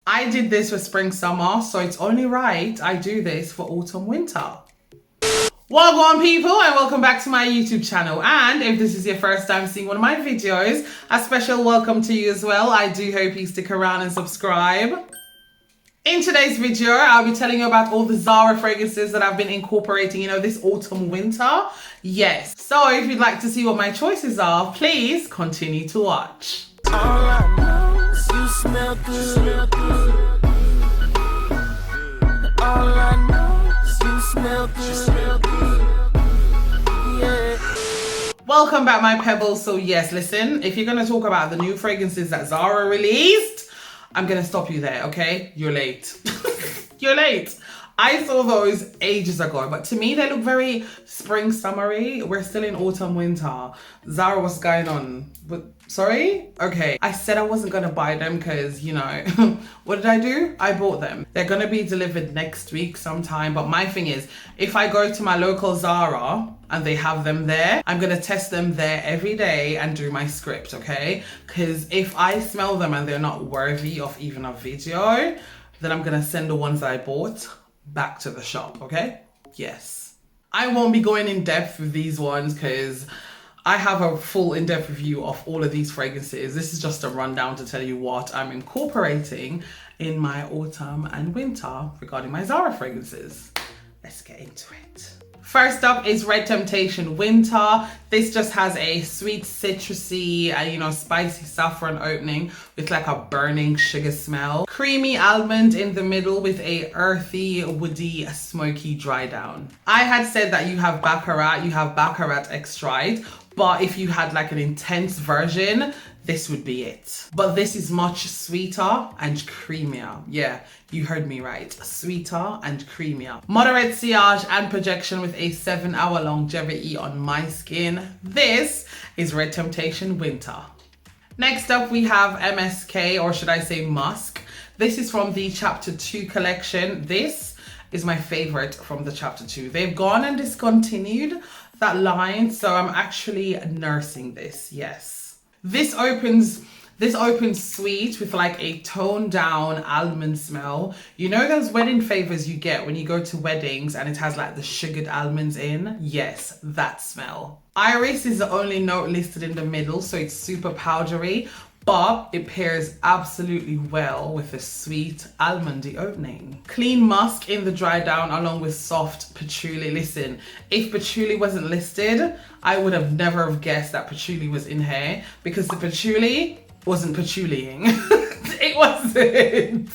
I did this for spring summer, so it's only right I do this for autumn winter. Welcome people and welcome back to my YouTube channel, and if this is your first time seeing one of my videos, a special welcome to you as well. I do hope you stick around and subscribe. In today's video, I'll be telling you about all the Zara fragrances that I've been incorporating, this autumn winter. Yes. So if you'd like to see what my choices are, please continue to watch. All I know is you smell good. All I know is you smell good. Yeah. Welcome back, my pebbles. So yes, listen, if you're going to talk about the new fragrances that Zara released, I'm going to stop you there, okay? You're late. You're late. I saw those ages ago, but to me, they look very spring summery. We're still in autumn winter. Zara, what's going on? Sorry? Okay. I said I wasn't going to buy them because, what did I do? I bought them. They're going to be delivered next week sometime. But my thing is, if I go to my local Zara and they have them there, I'm going to test them there every day and do my script, okay? Because if I smell them and they're not worthy of even a video, then I'm going to send the ones I bought back to the shop, okay? Yes. I won't be going in depth with these ones because I have a full in-depth review of all of these fragrances. This is just a rundown to tell you what I'm incorporating in my autumn and winter regarding my Zara fragrances. Let's get into it. First up is Red Temptation Winter. This just has a sweet citrusy, spicy saffron opening with like a burning sugar smell. Creamy almond in the middle with a earthy, woody, smoky dry down. I had said that you have Baccarat Extract, but if you had like an intense version, this would be it. But this is much sweeter and creamier. Yeah, you heard me right. Sweeter and creamier. Moderate sillage and projection with a 7-hour longevity on my skin. This is Red Temptation Winter. Next up, we have MSK, or should I say Musk. This is from the Chapter 2 collection. This is my favorite from the Chapter 2. They've gone and discontinued that line, so I'm actually nursing this, yes. This opens sweet with like a toned down almond smell. You know those wedding favors you get when you go to weddings and it has like the sugared almonds in? Yes, that smell. Iris is the only note listed in the middle, so it's super powdery, but it pairs absolutely well with a sweet almondy opening. Clean musk in the dry down along with soft patchouli. Listen, if patchouli wasn't listed, I would have never have guessed that patchouli was in here because the patchouli wasn't patchouliing. It wasn't.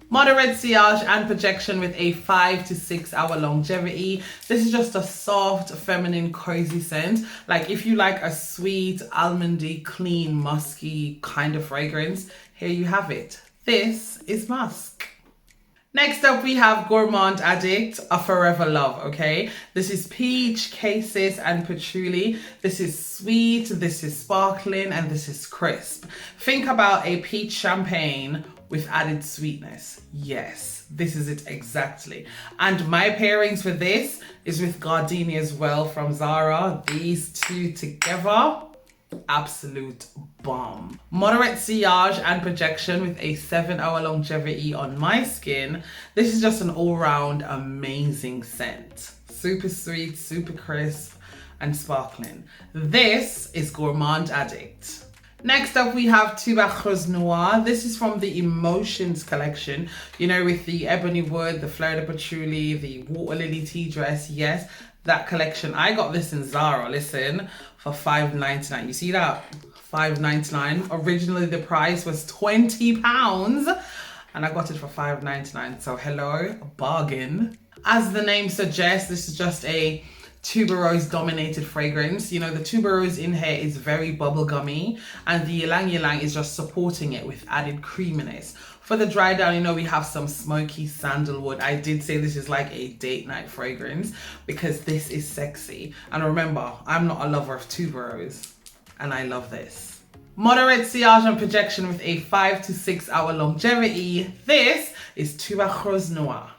Moderate sillage and projection with a 5 to 6 hour longevity. This is just a soft, feminine, cozy scent. Like if you like a sweet, almondy, clean, musky kind of fragrance, here you have it. This is Musk. Next up, we have Gourmand Addict, a forever love, okay? This is peach, cassis, and patchouli. This is sweet, this is sparkling, and this is crisp. Think about a peach champagne with added sweetness. Yes, this is it exactly. And my pairings for this is with Gardenia as well from Zara. These two together, absolute bomb. Moderate sillage and projection with a 7-hour longevity on my skin. This is just an all-round amazing scent. Super sweet, super crisp, and sparkling. This is Gourmand Addict. Next up, we have Tuberose Noir. This is from the Emotions collection, with the ebony wood, the fleur de patchouli, the water lily tea dress. Yes, that collection. I got this in Zara, listen, for $5.99. You see that? $5.99. Originally, the price was £20, and I got it for $5.99. So hello, bargain. As the name suggests, this is just a tuberose dominated fragrance. The tuberose in here is very bubblegummy, and the ylang ylang is just supporting it with added creaminess. For the dry down, we have some smoky sandalwood. I did say this is like a date night fragrance because this is sexy. And remember, I'm not a lover of tuberose, and I love this. Moderate sillage and projection with a 5 to 6 hour longevity. This is Tuberose Noir.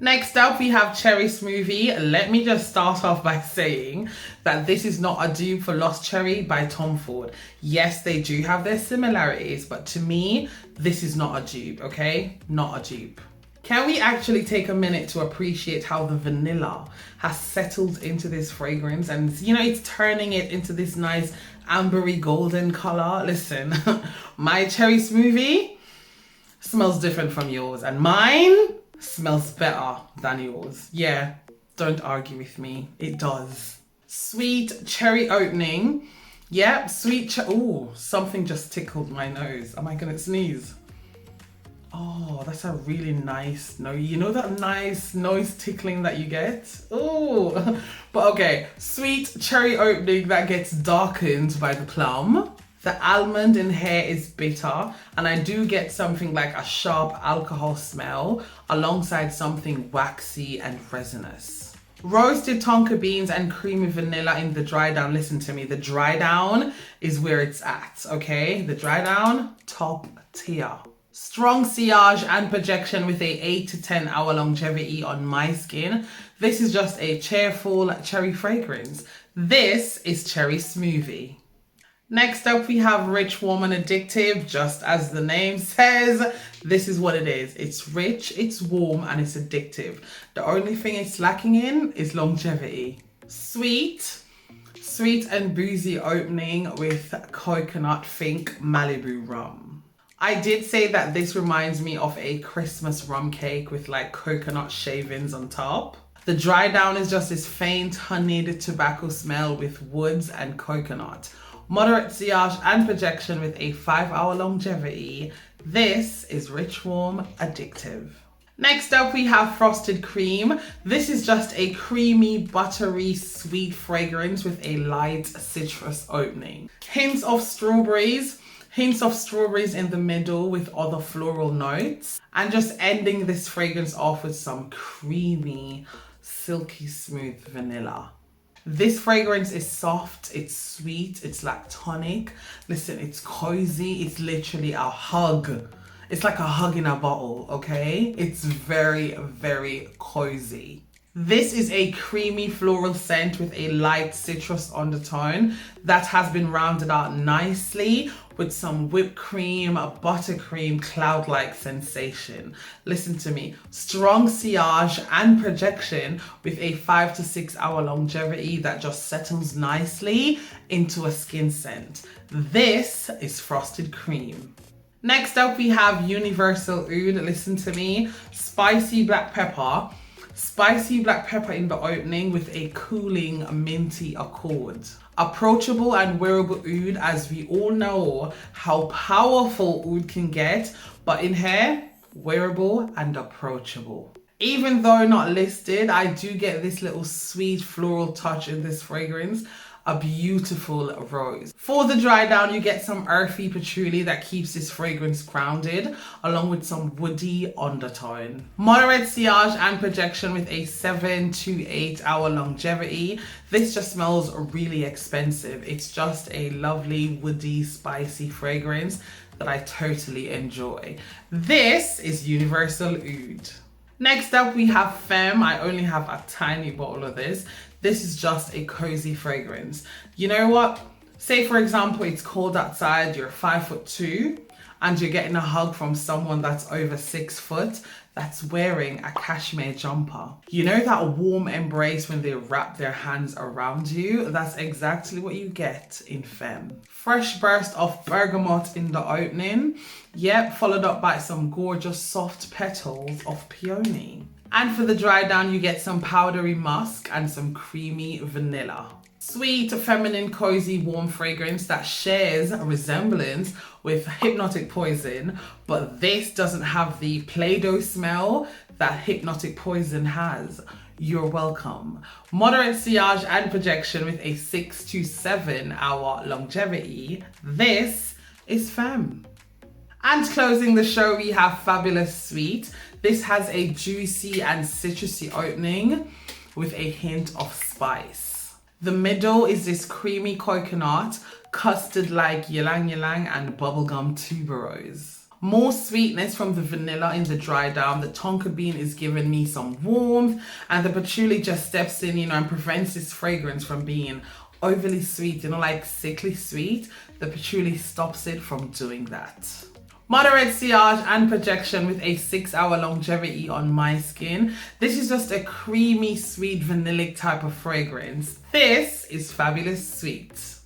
Next up, we have Cherry Smoothie. Let me just start off by saying that this is not a dupe for Lost Cherry by Tom Ford. Yes, they do have their similarities, but to me, this is not a dupe, okay? Not a dupe. Can we actually take a minute to appreciate how the vanilla has settled into this fragrance and, you know, it's turning it into this nice ambery golden color? Listen, my Cherry Smoothie smells different from yours and mine smells better than yours. Yeah, don't argue with me. It does. Sweet cherry opening. Yep, ooh, something just tickled my nose. Am I gonna sneeze? Oh, that's a really nice you know that nice nose tickling that you get? Oh, but okay. Sweet cherry opening that gets darkened by the plum. The almond in here is bitter, and I do get something like a sharp alcohol smell alongside something waxy and resinous. Roasted tonka beans and creamy vanilla in the dry down. Listen to me, the dry down is where it's at, okay? The dry down, top tier. Strong sillage and projection with a 8 to 10 hour longevity on my skin. This is just a cheerful cherry fragrance. This is Cherry Smoothie. Next up, we have Rich, Warm and Addictive. Just as the name says, this is what it is. It's rich, it's warm, and it's addictive. The only thing it's lacking in is longevity. Sweet and boozy opening with coconut think Malibu rum. I did say that this reminds me of a Christmas rum cake with like coconut shavings on top. The dry down is just this faint honeyed tobacco smell with woods and coconut. Moderate sillage and projection with a 5 hour longevity. This is Rich, Warm, Addictive. Next up, we have Frosted Cream. This is just a creamy, buttery, sweet fragrance with a light citrus opening. Hints of strawberries in the middle with other floral notes. And just ending this fragrance off with some creamy, silky smooth vanilla. This fragrance is soft, it's sweet, it's like tonic. Listen, it's cozy, it's literally a hug. It's like a hug in a bottle, okay? It's very, very cozy. This is a creamy floral scent with a light citrus undertone that has been rounded out nicely with some whipped cream, buttercream, cloud-like sensation. Listen to me. Strong sillage and projection with a 5 to 6 hour longevity that just settles nicely into a skin scent. This is Frosted Cream. Next up, we have Universal Oud. Listen to me. Spicy black pepper in the opening with a cooling minty accord. Approachable and wearable oud, as we all know how powerful oud can get, but in here, wearable and approachable. Even though not listed, I do get this little sweet floral touch in this fragrance. A beautiful rose. For the dry down, you get some earthy patchouli that keeps this fragrance grounded, along with some woody undertone. Moderate sillage and projection with a 7 to 8 hour longevity. This just smells really expensive. It's just a lovely, woody, spicy fragrance that I totally enjoy. This is Universal Oud. Next up, we have Femme. I only have a tiny bottle of this. This is just a cozy fragrance. You know what? Say for example, it's cold outside, you're 5'2", and you're getting a hug from someone that's over 6 foot that's wearing a cashmere jumper. You know that warm embrace when they wrap their hands around you? That's exactly what you get in Femme. Fresh burst of bergamot in the opening. Yep, followed up by some gorgeous soft petals of peony. And for the dry down, you get some powdery musk and some creamy vanilla. Sweet, feminine, cozy, warm fragrance that shares a resemblance with Hypnotic Poison, but this doesn't have the Play-Doh smell that Hypnotic Poison has. You're welcome. Moderate sillage and projection with a 6 to 7 hour longevity. This is Femme. And closing the show, we have Fabulous Sweet. This has a juicy and citrusy opening with a hint of spice. The middle is this creamy coconut, custard-like ylang ylang and bubblegum tuberose. more sweetness from the vanilla in the dry down. The tonka bean is giving me some warmth, and the patchouli just steps in, you know, and prevents this fragrance from being overly sweet, you know, like sickly sweet. The patchouli stops it from doing that. Moderate sillage and projection with a 6-hour longevity on my skin. This is just a creamy, sweet, vanillic type of fragrance. This is fabulous sweet.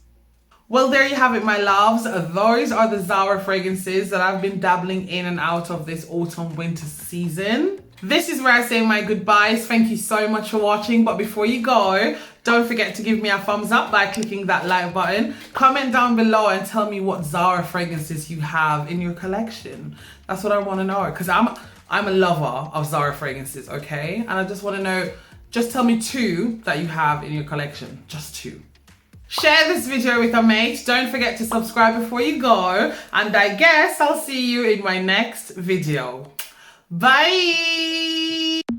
Well, there you have it, my loves. Those are the Zara fragrances that I've been dabbling in and out of this autumn winter season. This is where I say my goodbyes. Thank you so much for watching. But before you go, don't forget to give me a thumbs up by clicking that like button. Comment down below and tell me what Zara fragrances you have in your collection. That's what I want to know, because I'm a lover of Zara fragrances, okay? And I just want to know, just tell me 2 that you have in your collection. Just 2. Share this video with a mate. Don't forget to subscribe before you go. And I guess I'll see you in my next video. Bye!